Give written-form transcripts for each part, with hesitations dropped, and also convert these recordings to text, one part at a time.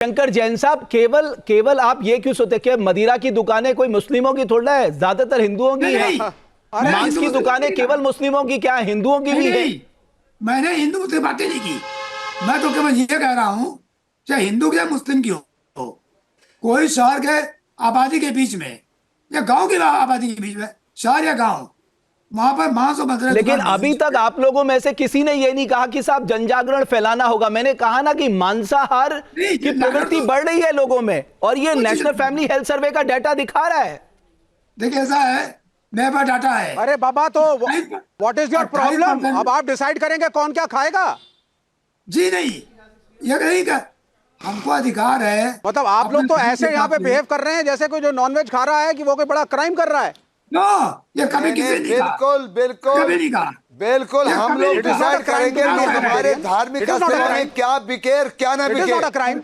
शंकर जैन साहब, केवल केवल आप ये क्यों सोचते कि मदिरा की दुकानें कोई मुस्लिमों की थोड़ा है, ज्यादातर हिंदुओं की है। मांस की दुकानें केवल मुस्लिमों की क्या, हिंदुओं की भी है। मैंने हिंदू मुस्लिम बातें नहीं की। मैं तो केवल ये कह रहा हूँ, चाहे हिंदू या मुस्लिम की हो, कोई शहर के आबादी के बीच में या गांव की आबादी के बीच में, शहर या गांव, वहां पर मांस और मदिरा लेकिन दुकान अभी तक आप लोगों में से किसी ने ये नहीं कहा कि साहब जनजागरण फैलाना होगा। मैंने कहा ना कि मांसाहार की प्रवृत्ति बढ़ रही है लोगों में, और ये नेशनल फैमिली हेल्थ सर्वे का डाटा दिखा रहा है। देखिए ऐसा है, मेरे पास डाटा है। अरे बाबा, तो व्हाट इज योर प्रॉब्लम? अब आप डिसाइड करेंगे कौन क्या खाएगा? जी नहीं, ये नहीं का हमको अधिकार है। मतलब आप लोग तो ऐसे यहाँ पे बिहेव कर रहे हैं जैसे कोई जो नॉनवेज खा रहा है कि वो कोई बड़ा क्राइम कर रहा है। नो, ये कभी किसी ने नहीं कहा। बिल्कुल कभी नहीं कहा। बिल्कुल हम लोग डिसाइड करेंगे कि हमारे धार्मिक स्थलों में क्या बिके और क्या ना बिके। क्राइम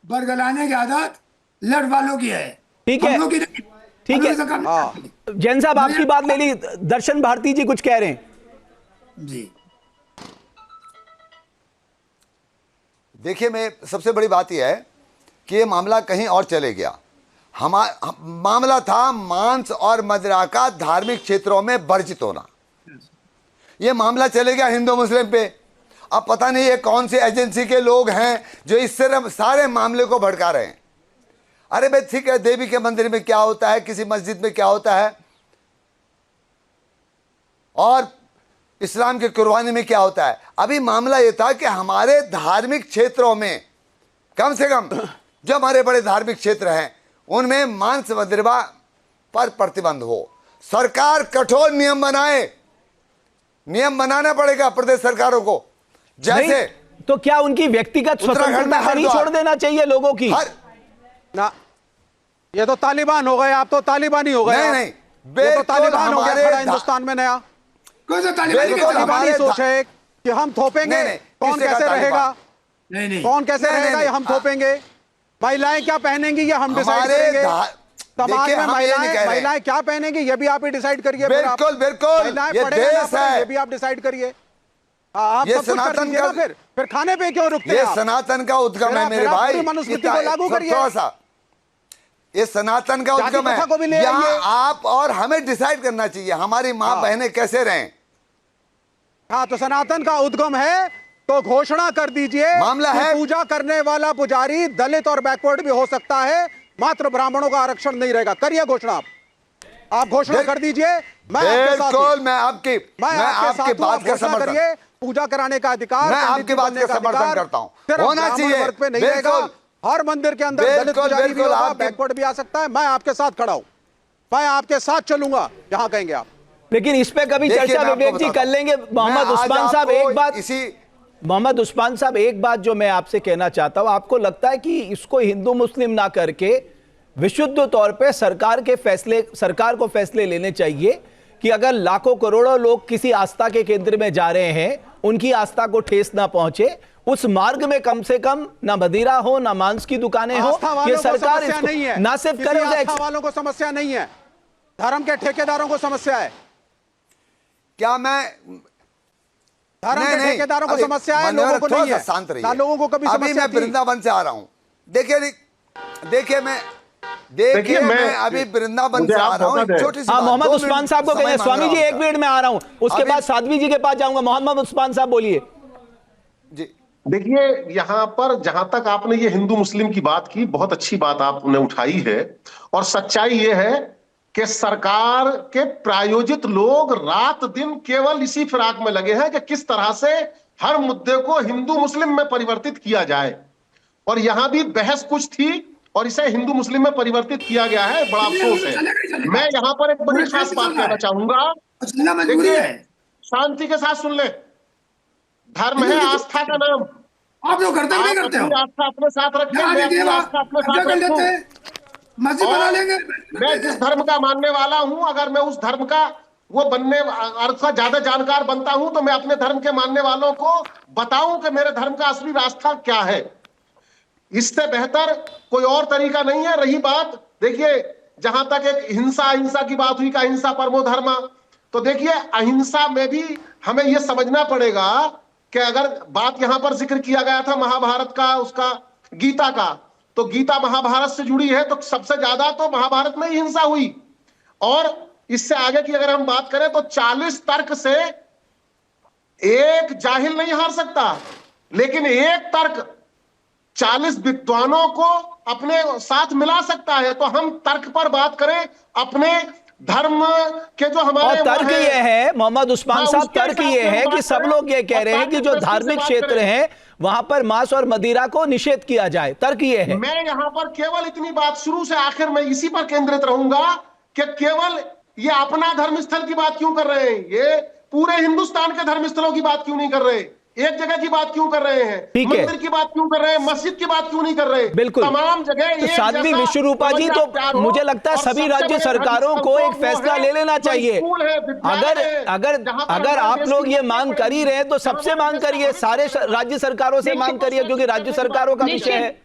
बरगलाने की आदत लड़ वालों की है। ठीक है, ठीक है। जैन साहब, आपकी बात ले ली। दर्शन भारती जी कुछ कह रहे हैं जी। देखिए, मैं सबसे बड़ी बात यह है कि ये मामला कहीं और चले गया। मामला था मांस और मदिरा का धार्मिक क्षेत्रों में वर्जित होना। ये मामला चले गया हिंदू मुस्लिम पे। अब पता नहीं ये कौन सी एजेंसी के लोग हैं जो इस सारे मामले को भड़का रहे हैं। अरे भाई ठीक है, देवी के मंदिर में क्या होता है, किसी मस्जिद में क्या होता है, और इस्लाम की कुर्बानी में क्या होता है। अभी मामला यह था कि हमारे धार्मिक क्षेत्रों में, कम से कम जो हमारे बड़े धार्मिक क्षेत्र हैं, उनमें मांस मदिरा पर प्रतिबंध हो। सरकार कठोर नियम बनाए। नियम बनाना पड़ेगा प्रदेश सरकारों को। जैसे तो क्या उनकी व्यक्तिगत स्वतंत्रता नहीं छोड़ देना चाहिए लोगों की? ना, ये तो तालिबान हो गए। आप तो तालिबानी हो गए। नहीं, ये तो तालिबान हो गया खड़ा हिंदुस्तान में नया। तालिबानी सोच है कि हम थोपेंगे, कौन कैसे रहेगा, कौन कैसे रहेगा ये हम थोपेंगे। महिलाएं क्या पहनेंगी ये हम डिसाइड करेंगे। समाज में महिलाएं क्या पहनेंगी ये भी आप ही डिसाइड करिए। बिल्कुल बिल्कुल, ये देश है, ये भी आप डिसाइड करिए। आप ये सब कुछ कर दीजिए ना, फिर खाने पे क्यों रुकते हैं? ये सनातन का उद्गम है मेरे भाई। मनुस्मृति को लागू करिए। थोड़ा सा, ये सनातन का उद्गम है। यहाँ आप और हमें डिसाइड करना चाहिए हमारी माँ बहनें कैसे रहें। हाँ, तो सनातन का उद्गम है तो घोषणा कर दीजिए। मामला है, पूजा करने वाला पुजारी दलित और बैकवर्ड भी हो सकता है, मात्र ब्राह्मणों का आरक्षण नहीं रहेगा। करिए घोषणा। आप घोषणा कर दीजिए। बिल्कुल, मैं आपकी बात का समर्थन करिए। पूजा कराने का अधिकार, मैं आपकी बात का समर्थन करता हूं। होना चाहिए पे नहीं रहेगा। हर मंदिर के अंदर दलित पुजारी भी होगा, बैकवर्ड भी आ सकता है। मैं आपके साथ खड़ा हूं, मैं आपके साथ चलूंगा जहां कहेंगे आप। लेकिन इस पे कभी चर्चा विवेक जी कर लेंगे। मोहम्मद उस्मान साहब, एक बात, मोहम्मद उस्मान साहब, एक बात जो मैं आपसे कहना चाहता हूं, आपको लगता है कि इसको हिंदू मुस्लिम ना करके विशुद्ध तौर पे सरकार को फैसले लेने चाहिए कि अगर लाखों करोड़ों लोग किसी आस्था के केंद्र में जा रहे हैं, उनकी आस्था को ठेस ना पहुंचे, उस मार्ग में कम से कम ना मदिरा हो ना मांस की दुकानें हो। ये सरकार ना सिर्फ करे, आस्था वालों को समस्या नहीं है, धर्म के ठेकेदारों को समस्या है। क्या मैं धर्म के ठेकेदारों को समस्या है, लोगों को नहीं है। शांत रहिए। ना लोगों को कभी समस्या। अभी मैं वृंदावन से आ रहा हूं। देखिए मैं अभी वृंदावन से आ रहा हूं। छोटी सी मोहम्मद उस्मान साहब को कहें, स्वामी जी 1 मिनट में आ रहा हूं, उसके बाद साध्वी जी के पास जाऊंगा। मोहम्मद उस्मान साहब बोलिए जी। देखिए, यहां पर जहां तक आपने ये हिंदू मुस्लिम की बात की, बहुत अच्छी बात आपने उठाई है। और सच्चाई ये है कि सरकार के प्रायोजित लोग रात दिन केवल इसी फिराक में लगे हैं कि किस तरह से हर मुद्दे को हिंदू मुस्लिम में परिवर्तित किया जाए। और यहां भी बहस कुछ थी और इसे हिंदू मुस्लिम में परिवर्तित किया गया है। बड़ा अफसोस है। मैं यहां पर एक बड़ी खास बात कहना चाहूंगा। देखिए, शांति के साथ सुन ले। धर्म है आस्था का नाम। आप जो करते नहीं करते हो, आस्था अपने साथ रखें, मैं अपनी आस्था अपने साथ रखूं। मस्जिद बना लेंगे। मैं जिस धर्म का मानने वाला हूं, अगर मैं उस धर्म का वो बनने अर्थ का ज्यादा जानकार बनता हूं, तो मैं अपने धर्म के मानने वालों को बताऊं कि मेरे धर्म का असली रास्ता क्या है। इससे बेहतर कोई और तरीका नहीं है। रही बात, देखिए, जहां तक एक अहिंसा की बात हुई, अहिंसा परमो धर्म, तो देखिए अहिंसा में भी हमें यह समझना पड़ेगा कि अगर बात यहां पर जिक्र किया गया था महाभारत का, उसका गीता का, तो गीता महाभारत से जुड़ी है, तो सबसे ज्यादा तो महाभारत में ही हिंसा हुई। और इससे आगे की अगर हम बात करें तो 40 तर्क से एक जाहिल नहीं हार सकता, लेकिन एक तर्क 40 विद्वानों को अपने साथ मिला सकता है। तो हम तर्क पर बात करें, अपने धर्म के जो हमारे तर्क ये है मोहम्मद उस्मान साहब, तर्क ये है कि सब लोग ये कह रहे हैं कि जो धार्मिक क्षेत्र है वहां पर मांस और मदिरा को निषेध किया जाए, तर्क ये है। मैं यहां पर केवल इतनी बात, शुरू से आखिर में इसी पर केंद्रित रहूंगा कि केवल ये अपना धर्मस्थल की बात क्यों कर रहे हैं, ये पूरे हिंदुस्तान के धर्मस्थलों की बात क्यों नहीं कर रहे, एक जगह की बात क्यों कर रहे हैं, मंदिर की बात क्यों कर रहे हैं, मस्जिद की बात क्यों नहीं कर रहे। बिल्कुल, तमाम जगह तो साध्वी विश्वरूपा जी, तो मुझे लगता है सभी राज्य सरकारों को एक फैसला ले लेना चाहिए। अगर आप लोग ये मांग कर ही रहे हैं तो सबसे मांग करिए, सारे राज्य सरकारों से मांग करिए, क्योंकि राज्य सरकारों का विषय है।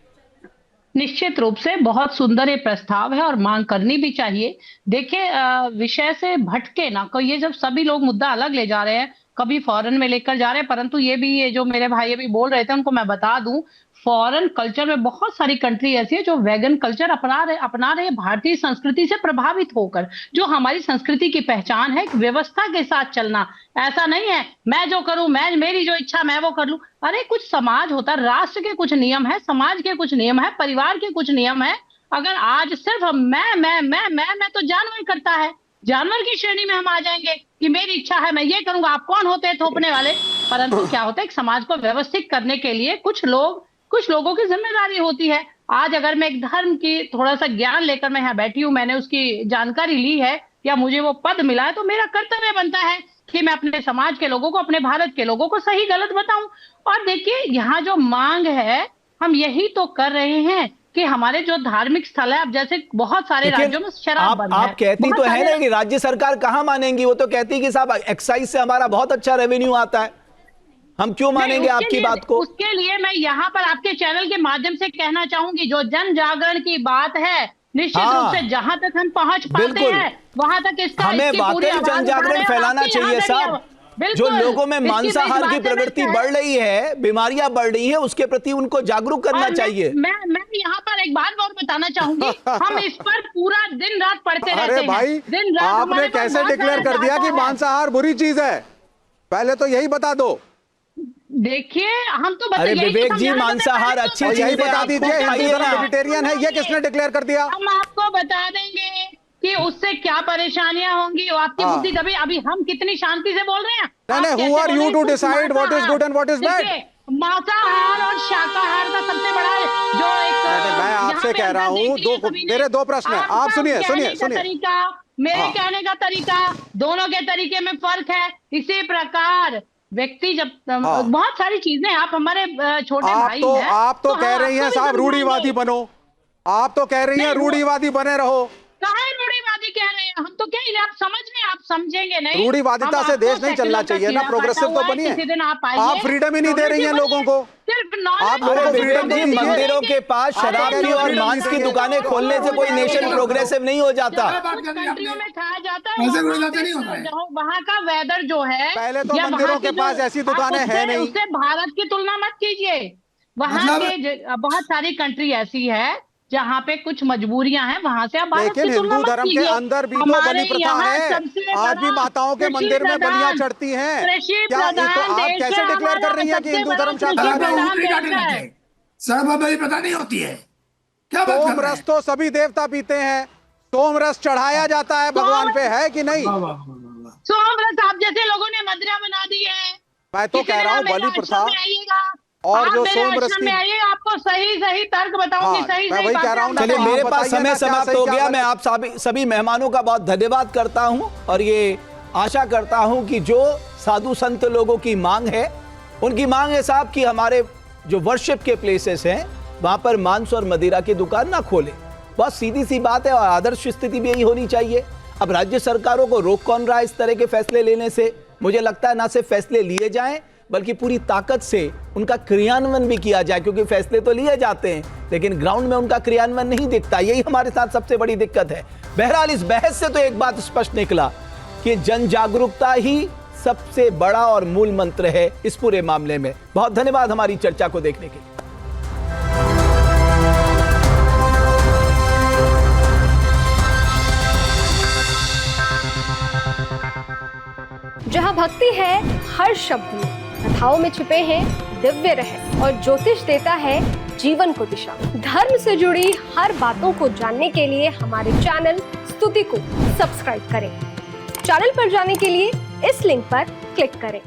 निश्चित रूप से बहुत सुंदर ये प्रस्ताव है और मांग करनी भी चाहिए। देखिए, विषय से भटके ना, ये जब सभी लोग मुद्दा अलग ले जा रहे हैं, कभी फॉरेन में लेकर जा रहे हैं, परंतु ये जो मेरे भाई अभी बोल रहे थे उनको मैं बता दूं, फॉरेन कल्चर में बहुत सारी कंट्री ऐसी है जो वेगन कल्चर अपना रहे भारतीय संस्कृति से प्रभावित होकर। जो हमारी संस्कृति की पहचान है, व्यवस्था के साथ चलना, ऐसा नहीं है मैं जो करूं, मेरी जो इच्छा मैं वो कर लूं। अरे कुछ समाज होता है, राष्ट्र के कुछ नियम है, समाज के कुछ नियम है, परिवार के कुछ नियम है। अगर आज सिर्फ मैं तो जानवर करता है, जानवर की श्रेणी में हम आ जाएंगे कि मेरी इच्छा है मैं ये करूंगा, आप कौन होते हैं थोपने वाले। परंतु क्या होता है, एक समाज को व्यवस्थित करने के लिए कुछ लोगों की जिम्मेदारी होती है। आज अगर मैं एक धर्म की थोड़ा सा ज्ञान लेकर मैं यहाँ बैठी हूँ, मैंने उसकी जानकारी ली है या मुझे वो पद मिला है, तो मेरा कर्तव्य बनता है कि मैं अपने समाज के लोगों को, अपने भारत के लोगों को सही गलत बताऊं। और देखिए, यहाँ जो मांग है हम यही तो कर रहे हैं कि हमारे जो धार्मिक स्थल है, अब जैसे बहुत सारे राज्यों में शराब बंद है। आप कहती तो है ना कि राज्य सरकार कहाँ मानेंगी, वो तो कहती है कि साहब एक्साइज से हमारा बहुत अच्छा रेवेन्यू आता है, हम क्यों मानेंगे आपकी बात को। उसके लिए मैं यहाँ पर आपके चैनल के माध्यम से कहना चाहूंगी, जो जन जागरण की बात है, निश्चित रूप से जहां तक हम पहुंच पाते हैं वहां तक इसका हमें वाकई जन जागरण फैलाना चाहिए साहब। जो लोगों में मांसाहार की प्रवृत्ति बढ़ रही है, बीमारियां बढ़ रही है, उसके प्रति उनको जागरूक करना चाहिए। मैं यहाँ पर एक बात और बताना चाहूंगी, हम इस पर पूरा दिन रात पढ़ते रहते हैं। अरे भाई, आपने कैसे डिक्लेयर कर दिया कि मांसाहार बुरी चीज है? पहले तो यही बता दो। देखिए, हम तो अरे विवेक जी, मांसाहार अच्छी चीज है, बता दीजिए। हिंदू धर्म वेजिटेरियन है, ये किसने डिक्लेयर कर दिया? हम आपको बता देंगे कि उससे क्या परेशानियां होंगी। आपकी बुद्धि दबी, अभी हम कितनी शांति से बोल रहे हैं। Who are you to decide what is good and what is bad? मांसाहार और शाकाहार का सबसे बड़ा जो एक, मैं आपसे कह रहा हूँ, मेरे दो प्रश्न हैं, आप सुनिए। मेरे कहने का तरीका, दोनों के तरीके में फर्क है। इसी प्रकार व्यक्ति जब बहुत सारी चीजें, आप हमारे छोटे भाई हैं, आप तो कह रही हैं साहब रूढ़िवादी बनो, आप तो कह रही हैं रूढ़िवादी बने रहो। कहाँ रूढ़िवादी कह रहे हैं हम, तो क्या आप समझ में, आप समझेंगे नहीं। रूढ़िवादिता से देश नहीं चलना चाहिए ना, प्रोग्रेसिव तो बनिए। आप फ्रीडम ही नहीं दे रही हैं लोगों को। आप फ्रीडम जी, मंदिरों के पास शराब की और मांस की दुकानें खोलने से कोई नेशन प्रोग्रेसिव नहीं हो जाता। कंट्रियों में खाया जाता है, वहाँ का वेदर जो है, पहले तो मंदिरों के पास ऐसी दुकानें हैं नहीं। उससे भारत की तुलना मत कीजिए। वहाँ के बहुत सारी कंट्री ऐसी है जहाँ पे कुछ मजबूरियां हैं, वहां से आप भारत की तुलना मत कीजिए। हिंदू धर्म के अंदर भी तो बलि प्रथा है, आज भी माताओं के मंदिर में बलियां चढ़ती हैं। क्या आप कैसे डिक्लेयर कर रही हैं कि हिंदू धर्म शाकाहारी है? सर्वबलि प्रथा नहीं होती है। क्या बात कर रहे हैं? सोमरस तो सभी देवता पीते हैं, सोमरस चढ़ाया जाता है भगवान पे, है कि नहीं? सोमरस आप जैसे लोगों ने मदिरा बना दी है। मैं तो कह रहा हूँ बलि प्रथा और जो सोमरस की, आपको सही तर्क बताऊंगी। सही कह रहा हूं। चलिए, मेरे पास समय समाप्त हो गया। मैं आप सभी मेहमानों का बहुत धन्यवाद करता हूं और ये आशा करता हूं कि जो साधु संत लोगों की मांग है, उनकी मांग है साहब कि हमारे जो वर्शिप के प्लेसेस हैं वहां पर मांस और मदिरा की दुकान ना खोले। बहुत सीधी सी बात है और आदर्श स्थिति भी यही होनी चाहिए। अब राज्य सरकारों को रोक कौन रहा है इस तरह के फैसले लेने से? मुझे लगता है ना सिर्फ फैसले लिए जाएं बल्कि पूरी ताकत से उनका क्रियान्वयन भी किया जाए, क्योंकि फैसले तो लिए जाते हैं लेकिन ग्राउंड में उनका क्रियान्वयन नहीं दिखता। यही हमारे साथ सबसे बड़ी दिक्कत है। बहरहाल, इस बहस से तो एक बात स्पष्ट निकला कि जन जागरूकता ही सबसे बड़ा और मूल मंत्र है इस पूरे मामले में। बहुत धन्यवाद हमारी चर्चा को देखने के लिए। जहाँ भक्ति है हर शब्द में, कथाओं में छुपे हैं दिव्य रहस्य और ज्योतिष देता है जीवन को दिशा। धर्म से जुड़ी हर बातों को जानने के लिए हमारे चैनल स्तुति को सब्सक्राइब करें। चैनल पर जाने के लिए इस लिंक पर क्लिक करें।